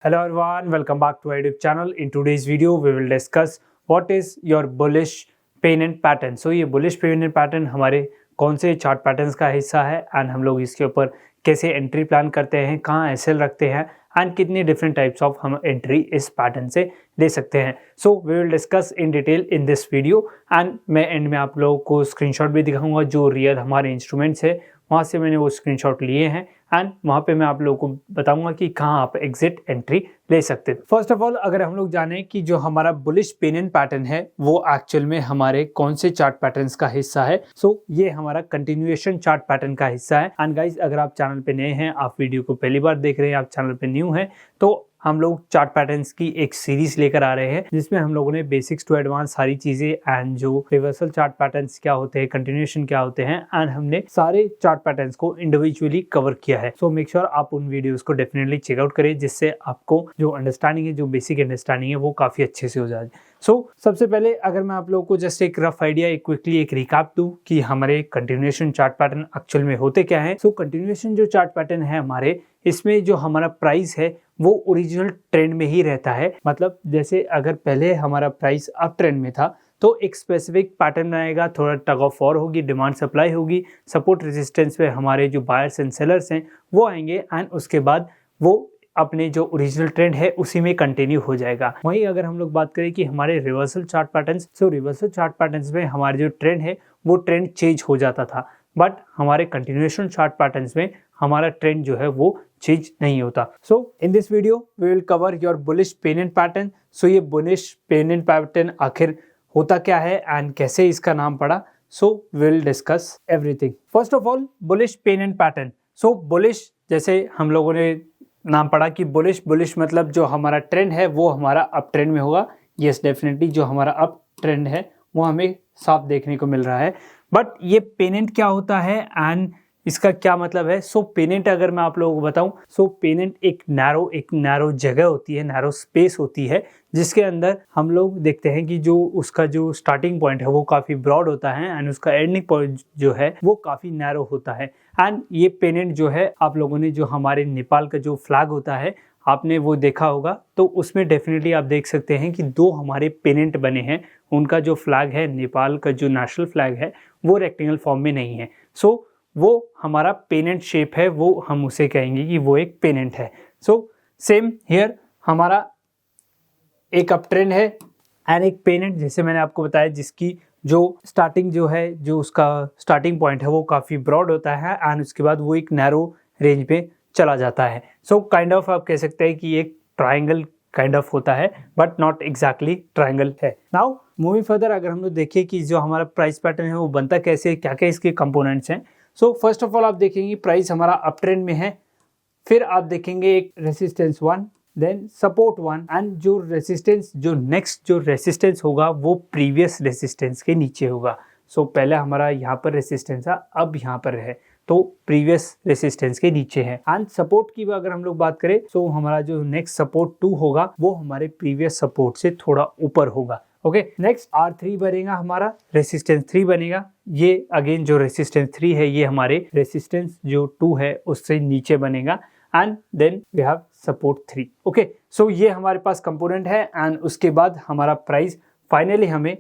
Hello everyone, welcome back to our YouTube channel. In today's video, we will discuss what is your bullish pennant pattern. So ये bullish pennant pattern हमारे कौन से chart patterns का हिस्सा है and हम लोग इसके ऊपर कैसे एंट्री प्लान करते हैं, कहाँ एसएल रखते हैं एंड कितने डिफरेंट टाइप्स ऑफ हम एंट्री इस पैटर्न से ले सकते हैं. So we will discuss in detail in this video and मैं एंड में आप लोगों को स्क्रीनशॉट भी दिखाऊंगा जो रियल हमारे इंस्ट्रूमेंट्स है वहाँ से मैंने वो स्क्रीनशॉट लिए हैं एंड वहाँ पे मैं आप लोगों को बताऊंगा कि कहाँ आप एग्जिट एंट्री ले सकते हैं. फर्स्ट ऑफ ऑल अगर हम लोग जाने कि जो हमारा बुलिश पेनेंट पैटर्न है वो एक्चुअल में हमारे कौन से चार्ट पैटर्न्स का हिस्सा है. सो ये हमारा कंटिन्यूएशन चार्ट पैटर्न का हिस्सा है. एंड गाइज अगर आप चैनल पे नए हैं, आप वीडियो को पहली बार देख रहे हैं, आप चैनल पे न्यू हैं, तो हम लोग चार्ट पैटर्न्स की एक सीरीज लेकर आ रहे हैं जिसमें हम लोगों ने बेसिक्स टू एडवांस सारी चीजें एंड जो रिवर्सल चार्ट पैटर्न्स क्या होते हैं, कंटिन्यूएशन क्या होते हैं एंड हमने सारे चार्ट पैटर्न्स को इंडिविजुअली कवर किया है. सो मेक श्योर आप उन वीडियोस को डेफिनेटली चेकआउट करें जिससे आपको जो अंडरस्टैंडिंग है, जो बेसिक अंडरस्टैंडिंग है वो काफी अच्छे से हो जाए. सो सबसे पहले अगर मैं आप लोगों को जस्ट एक रफ आइडिया, एक क्विकली एक रिकैप दूं कि हमारे कंटिन्यूएशन चार्ट पैटर्न एक्चुअल में होते क्या है. सो कंटिन्यूएशन जो चार्ट पैटर्न है हमारे, इसमें जो हमारा प्राइस है वो ओरिजिनल ट्रेंड में ही रहता है. मतलब जैसे अगर पहले हमारा प्राइस अप ट्रेंड में था तो एक स्पेसिफिक पैटर्न आएगा, थोड़ा टग ऑफ वॉर होगी, डिमांड सप्लाई होगी, सपोर्ट रेजिस्टेंस पे हमारे जो बायर्स एंड सेलर्स हैं वो आएंगे एंड उसके बाद वो अपने जो ओरिजिनल ट्रेंड है उसी में कंटिन्यू हो जाएगा. वहीं अगर हम लोग बात करें कि हमारे रिवर्सल चार्ट पैटर्न्स, सो रिवर्सल चार्ट पैटर्न्स में हमारे जो ट्रेंड है वो ट्रेंड चेंज हो जाता था, बट हमारे कंटिन्यूएशन चार्ट पैटर्न्स में हमारा ट्रेंड जो है वो चेंज नहीं होता. So in this video we will cover your bullish pennant pattern. So ये बुलिश पेनेंट पैटर्न आखिर होता क्या है एंड कैसे इसका नाम पड़ा. So we will discuss everything. First of all bullish pennant pattern. So bullish जैसे हम लोगों ने नाम पड़ा कि बुलिश मतलब जो हमारा ट्रेंड है वो हमारा अप ट्रेंड में होगा. यस डेफिनेटली जो हमारा अप ट्रेंड है वो हमें साफ देखने को मिल रहा है. बट ये पेनेंट क्या होता है एंड इसका क्या मतलब है. सो पेनेंट अगर मैं आप लोगों को बताऊं, सो पेनेंट एक नैरो जगह होती है, नैरो स्पेस होती है जिसके अंदर हम लोग देखते हैं कि जो उसका जो स्टार्टिंग पॉइंट है वो काफ़ी ब्रॉड होता है एंड उसका एंडिंग पॉइंट जो है वो काफ़ी नैरो होता है. एंड ये पेनेंट जो है आप लोगों ने जो हमारे नेपाल का जो फ्लैग होता है आपने वो देखा होगा, तो उसमें डेफिनेटली आप देख सकते हैं कि दो हमारे पेनेंट बने हैं. उनका जो फ्लैग है, नेपाल का जो नेशनल फ्लैग है वो रेक्टेंगल फॉर्म में नहीं है. सो वो हमारा पेनेंट शेप है, वो हम उसे कहेंगे कि वो एक पेनेंट है. सो सेम हियर हमारा एक अप ट्रेंड है एंड एक पेनेंट जैसे मैंने आपको बताया जिसकी जो स्टार्टिंग जो है, जो उसका स्टार्टिंग पॉइंट है वो काफ़ी ब्रॉड होता है एंड उसके बाद वो एक नैरो रेंज पे चला जाता है. सो काइंड ऑफ आप कह सकते हैं कि एक ट्राइंगल काइंड ऑफ होता है बट नॉट एग्जैक्टली ट्राइंगल है. नाउ मूविंग फर्दर अगर हम लोग देखें कि जो हमारा प्राइस पैटर्न है वो बनता कैसे, क्या क्या इसके कंपोनेंट्स हैं. सो फर्स्ट ऑफ ऑल आप देखेंगे प्राइस हमारा अप ट्रेंड में है, फिर आप देखेंगे एक रेसिस्टेंस 1, देन सपोर्ट 1 एंड जो रेसिस्टेंस, जो नेक्स्ट जो रेसिस्टेंस होगा वो प्रीवियस रेसिस्टेंस के नीचे होगा. सो पहले हमारा यहाँ पर रेसिस्टेंस था, अब यहाँ पर है तो प्रीवियस रेसिस्टेंस के नीचे है. एंड सपोर्ट की अगर हम लोग बात करें तो हमारा जो नेक्स्ट सपोर्ट 2 होगा वो हमारे प्रीवियस सपोर्ट से थोड़ा ऊपर होगा. ओके, नेक्स्ट R3 बनेगा, हमारा रेसिस्टेंस 3 बनेगा. ये अगेन जो रेसिस्टेंस 3 है ये हमारे रेसिस्टेंस जो 2 है उससे नीचे बनेगा and then we have support 3. Okay, so ये हमारे पास कंपोनेंट है एंड उसके बाद हमारा प्राइस फाइनली हमें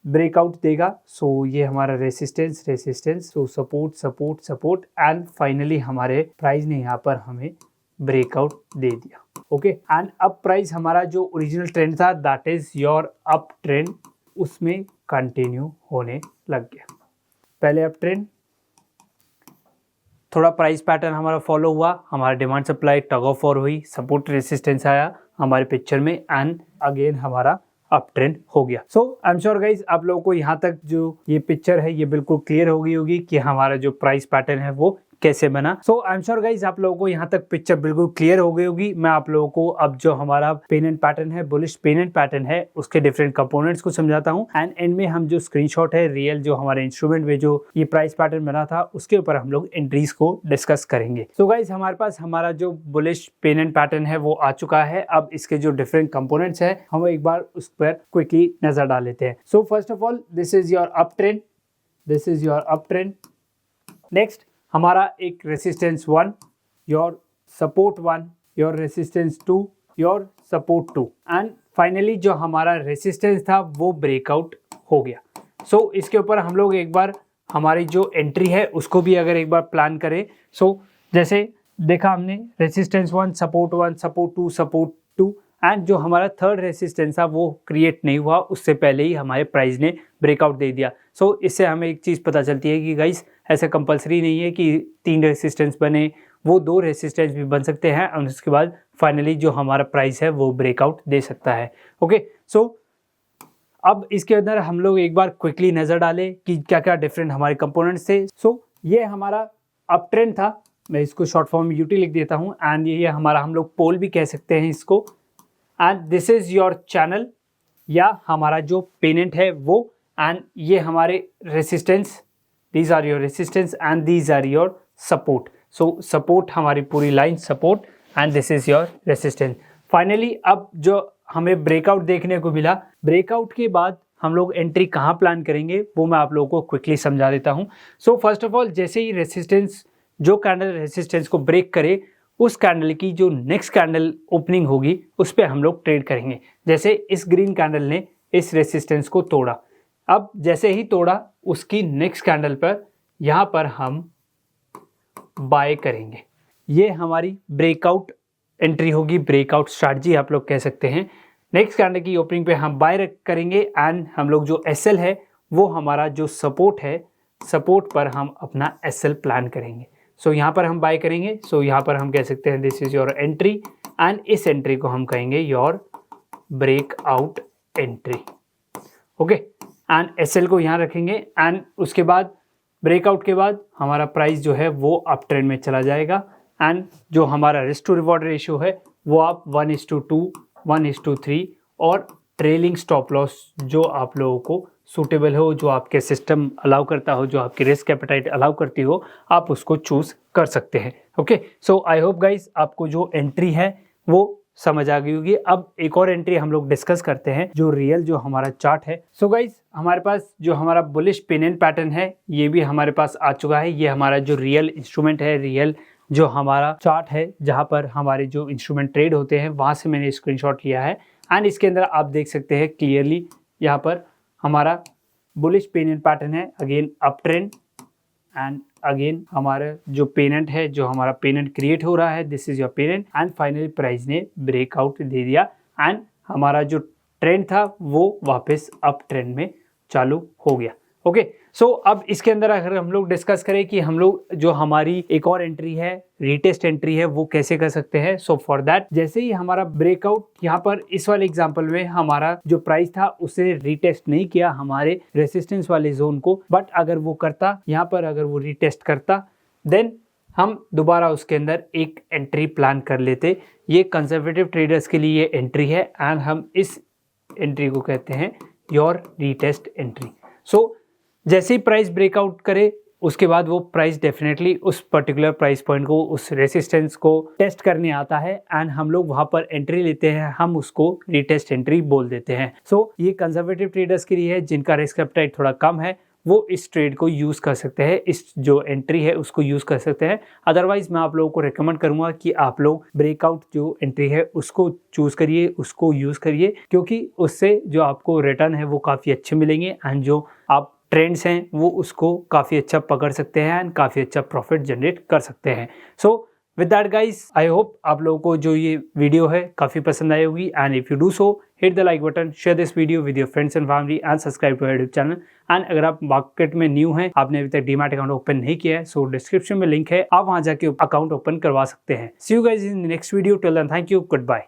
ब्रेकआउट देगा. सो ये हमारा resistance, so support and finally हमारे प्राइस ने यहाँ पर हमें ब्रेकआउट दे दिया. ओके, एंड अब प्राइस हमारा जो ओरिजिनल ट्रेंड था that is your up trend, उसमें कंटिन्यू होने लग गया. पहले अप ट्रेंड, थोड़ा प्राइस पैटर्न हमारा फॉलो हुआ, हमारा demand supply tug of war हुई, सपोर्ट रेसिस्टेंस आया हमारे पिक्चर में एंड अगेन हमारा अप ट्रेंड हो गया. सो आई एम श्योर गाइज आप लोगों को यहाँ तक जो ये पिक्चर है ये बिल्कुल क्लियर हो गई होगी कि हमारा जो प्राइस पैटर्न है वो कैसे बना. सो आई एम श्योर गाइज आप लोगों को यहाँ तक पिक्चर बिल्कुल क्लियर हो गई होगी. मैं आप लोगों को अब जो हमारा पेनेंट पैटर्न है, बुलिश पेनेंट पैटर्न है, उसके डिफरेंट कंपोनेंट्स को समझाता हूँ एंड एंड में हम जो स्क्रीनशॉट है रियल जो हमारे इंस्ट्रूमेंट में जो ये प्राइस पैटर्न बना था उसके ऊपर हम लोग एंट्रीज को डिस्कस करेंगे. सो गाइज हमारे पास हमारा जो बुलिश पेनेंट पैटर्न है वो आ चुका है. अब इसके जो डिफरेंट कंपोनेंट्स है हम एक बार उस पर क्विकली नजर डाल लेते हैं. So first of all this is your up trend, this is your up trend. Next हमारा एक resistance 1, your support 1, your resistance 2, your support two, and finally जो हमारा रेसिस्टेंस था वो ब्रेकआउट हो गया। सो इसके ऊपर हम लोग एक बार हमारी जो एंट्री है उसको भी अगर एक बार प्लान करें, सो जैसे देखा हमने resistance 1, support 1, support 2, support 2, and जो हमारा थर्ड रेसिस्टेंस था वो क्रिएट नहीं हुआ, उससे पहले ही हमारे प्राइस ने ब्रेकआउट दे दिया। सो इससे हमें एक चीज़ पता चलती है कि गाइस ऐसा कंपलसरी नहीं है कि 3 रेसिस्टेंस बने, वो 2 रेसिस्टेंस भी बन सकते हैं और उसके बाद फाइनली जो हमारा प्राइस है वो ब्रेकआउट दे सकता है। ओके, सो अब इसके अंदर हम लोग एक बार क्विकली नज़र डालें कि क्या क्या डिफरेंट हमारे कंपोनेंट्स थे। सो ये हमारा अप ट्रेंड था, मैं इसको शॉर्ट फॉर्म में यूटी लिख देता हूँ, एंड ये हमारा हम लोग पोल भी कह सकते हैं इसको, and this is your channel या हमारा जो पेनेंट है वो, एंड ये हमारे resistance, these are your resistance and these are your support. So support हमारी पूरी line support and this is your resistance. Finally अब जो हमें ब्रेकआउट देखने को मिला, ब्रेकआउट के बाद हम लोग एंट्री कहाँ प्लान करेंगे वो मैं आप लोगों को क्विकली समझा देता हूँ। सो फर्स्ट ऑफ ऑल जैसे ही रेसिस्टेंस, जो कैंडल रेसिस्टेंस को ब्रेक करे, उस कैंडल की जो नेक्स्ट कैंडल ओपनिंग होगी उस पर हम लोग ट्रेड करेंगे। जैसे इस ग्रीन कैंडल ने इस रेसिस्टेंस को तोड़ा, अब जैसे ही तोड़ा उसकी नेक्स्ट कैंडल पर यहाँ पर हम बाय करेंगे। ये हमारी ब्रेकआउट एंट्री होगी, ब्रेकआउट स्ट्रैटेजी आप लोग कह सकते हैं। नेक्स्ट कैंडल की ओपनिंग पे हम बाय करेंगे एंड हम लोग जो एसएल है वो हमारा जो सपोर्ट है, सपोर्ट पर हम अपना एसएल प्लान करेंगे। सो यहाँ पर हम बाय करेंगे। सो यहाँ पर हम कह सकते हैं this is your entry, and इस एंट्री को हम कहेंगे your breakout entry. Okay, and SL को यहाँ रखेंगे, एंड उसके बाद ब्रेकआउट के बाद हमारा प्राइस जो है वो अप ट्रेंड में चला जाएगा, एंड जो हमारा रिस्क टू रिवॉर्ड रेशियो है वो आप 1:2, 1:3 और ट्रेलिंग स्टॉप लॉस जो आप लोगों को सूटेबल हो, जो आपके सिस्टम अलाउ करता हो, जो आपकी रिस्क एपेटाइट अलाउ करती हो, आप उसको चूज़ कर सकते हैं। Okay, so I hope guys आपको जो एंट्री है वो समझ आ गई होगी। अब एक और एंट्री हम लोग डिस्कस करते हैं, जो रियल जो हमारा चार्ट है। सो गाइस हमारे पास जो हमारा बुलिश पेनेंट पैटर्न है ये भी हमारे पास आ चुका है। ये हमारा जो रियल इंस्ट्रूमेंट है, रियल जो हमारा चार्ट है जहाँ पर हमारे जो इंस्ट्रूमेंट ट्रेड होते हैं, वहाँ से मैंने स्क्रीनशॉट लिया है, एंड इसके अंदर आप देख सकते हैं क्लियरली यहाँ पर हमारा बुलिश पेनेंट पैटर्न है, again up trend, and again हमारा जो पेनेंट है, जो हमारा पेनेंट क्रिएट हो रहा है, this is your pennant, and finally price ने ब्रेकआउट दे दिया, एंड हमारा जो ट्रेंड था वो वापस अप ट्रेंड में चालू हो गया। ओके, सो अब इसके अंदर अगर हम लोग डिस्कस करें कि हम लोग जो हमारी एक और एंट्री है, रीटेस्ट एंट्री है, वो कैसे कर सकते हैं। सो फॉर दैट जैसे ही हमारा ब्रेकआउट यहाँ पर इस वाले एग्जांपल में हमारा जो प्राइस था उसे रीटेस्ट नहीं किया हमारे रेसिस्टेंस वाले जोन को, बट अगर वो करता यहाँ पर, अगर वो रीटेस्ट करता, देन हम दोबारा उसके अंदर एक एंट्री प्लान कर लेते। ये कंजर्वेटिव ट्रेडर्स के लिए ये एंट्री है, एंड हम इस एंट्री को कहते हैं योर रीटेस्ट एंट्री। सो जैसे ही प्राइस ब्रेकआउट करे उसके बाद वो प्राइस डेफिनेटली उस पर्टिकुलर प्राइस पॉइंट को, उस रेसिस्टेंस को टेस्ट करने आता है, एंड हम लोग वहाँ पर एंट्री लेते हैं, हम उसको रीटेस्ट एंट्री बोल देते हैं। सो ये कंजर्वेटिव ट्रेडर्स के लिए है, जिनका रिस्क एपेटाइट थोड़ा कम है, वो इस ट्रेड को यूज़ कर सकते हैं, इस जो एंट्री है उसको यूज़ कर सकते हैं। अदरवाइज मैं आप लोगों को रिकमेंड करूंगा कि आप लोग ब्रेकआउट जो एंट्री है उसको चूज़ करिए, उसको यूज़ करिए, क्योंकि उससे जो आपको रिटर्न है वो काफ़ी अच्छे मिलेंगे, एंड जो आप ट्रेंड्स हैं वो उसको काफ़ी अच्छा पकड़ सकते हैं एंड काफ़ी अच्छा प्रॉफिट जनरेट कर सकते हैं। So with that guys, I hope आप लोगों को जो ये वीडियो है काफ़ी पसंद आई होगी, and if you do so hit the like button, share this video with your friends and family, and subscribe to YouTube channel. And अगर आप मार्केट में न्यू हैं, आपने अभी तक डीमैट अकाउंट ओपन नहीं किया है, सो डिस्क्रिप्शन में लिंक है, आप वहाँ जाके अकाउंट ओपन करवा सकते हैं। See you guys in next video, till then thank you, good bye.